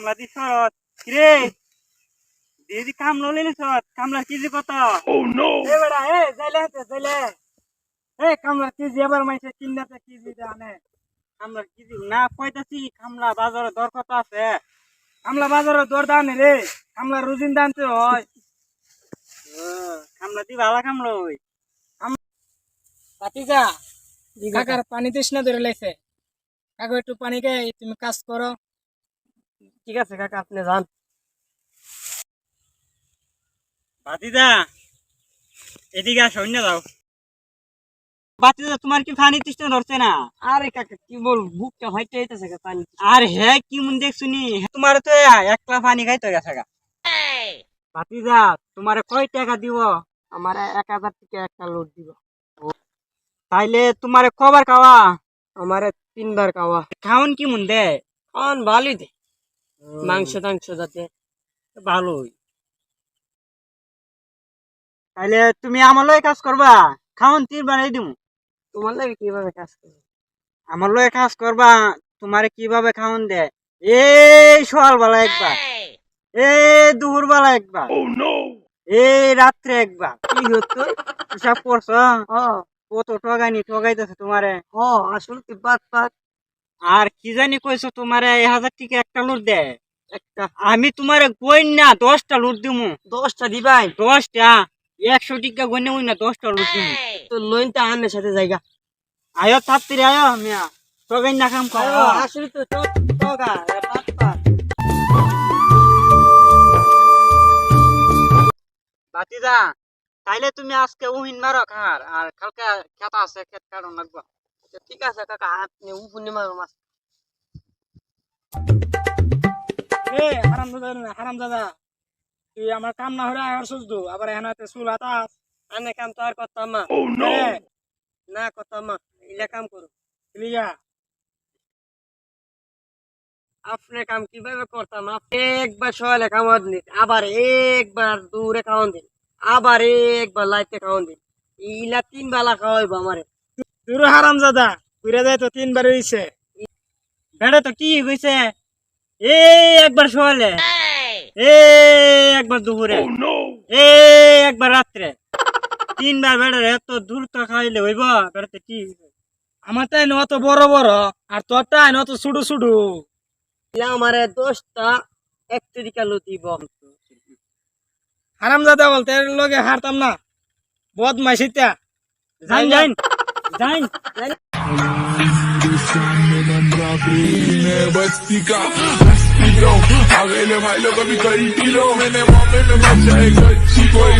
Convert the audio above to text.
কামলা দিছ কিরে দিদি কামলা লইলিস কামলা কেজি কত এ বেড়া এ যাইলে এ কামলা কেজি এবার মাইছে কিন্নাতে কেজি আনে কামলা কেজি না কইতাছি কামলা বাজারে দর কত আছে কামলা বাজারে দর দানে রে কামলা রুজিন দানতে হয় কামলা দি ভালো কামলা ওই ভাতিজা কাকার পানি তৃষ্ণা ধরে লাইছে কাকা একটু পানি খাই তুমি কাজ করো। ঠিক আছে কাকা আপনি যান ভাতিজা এদিকে আসো অন্য যাও ভাতিজা তোমার কি পানি তৃষ্ণা ধরছে না? আরে কাকা কি বল বুকটা হইতে হইতেছে পানি। আর হে কি মন দেখছুনি তোমার তো একলা পানি খাইতে গেছে গা ভাতিজা তোমারে কয় টাকা দিব? আমার 1000 টাকা একটা লোড দিব। তাইলে তোমারে কবার খাওয়া? আমার 3 বার খাওয়া। খাওন কি মন দে? খাওয়ান ভালোই দে, মাংস টাংস যাতে ভালোই। তাইলে তুমি আমার লয় কাজ করবা, খাওন 3 বানাই দিমু। তোমার লাগে কিভাবে কাজ করবে? আমার লয় কাজ করবা, তোমারে কিভাবে খাওন দে? এই সকালবেলা একবার, এই দুপুরবেলা একবার, এই রাত্রে একবার। কি হতো? হিসাব করছ? ও কত ঠগাইতেছে তোমারে। ও আসলে কি বাত বাত আর কি জানি কইছো তোমারে 1000 টাকা একটা লুট দে একটা। আমি তোমারে কইন না 10টা লুট দিমু। 10টা দিবাই? 10টা 100 টাকা গনে হই না 10টা লুট দিমু। তো লইনটা আনের সাথে জায়গা আয়ো তাড়াতাড়ি আয়ো মিয়া ঠগাই না কাম কর। আসলে তো ঠগা বাত বাত। ভাতিজা তাইলে তুমি আজকে উহিন মারো খার আর কালকে খেত আছে খেত কাটন লাগবো। ঠিক আছে কাকা আপনি উপুনি মারো মাছ। এ হারাম দাদা তুই আমার কাম না হলে আর সুজদু আবার এনাতে চুল আতাস আনে কাম তো আর করতাম না। না করতাম না, ইলা কাম করো। লিয়া আপনি কাম কিভাবে করতাম? আপনি একবার সকালে খাওয়ান দিন, আবার একবার দূরে খাওয়ান দিন, আবার একবার লাইতে খাওয়ান দিন। ইলা 3 বেলা খাওয়াইবো আমারে। তুই হারাম দাদা ঘুরে যায় তো 3 বার হইছে বেড়ে তো কি হইছে? এই একবার সকালে, এই একবার দুপুরে, এই একবার রাত্রে, 3 বার বেড়ে এত দূর তো খাইলে হইব? বেড়াতে কি আমার তাই অত বড় বড় আর তোর তাই অত ছুটু ছুটু। ইলা আমারে 10টা 1 টাকা লুটিব। হারাম দাদা বলতে লগে হারতাম না বদমাইশিতা। যাইন যাইন যাইন बस्ती का हस्ती लो आगे ले भाई लोग अभी कई किलो मैंने मामे में मचा है कच्ची कोई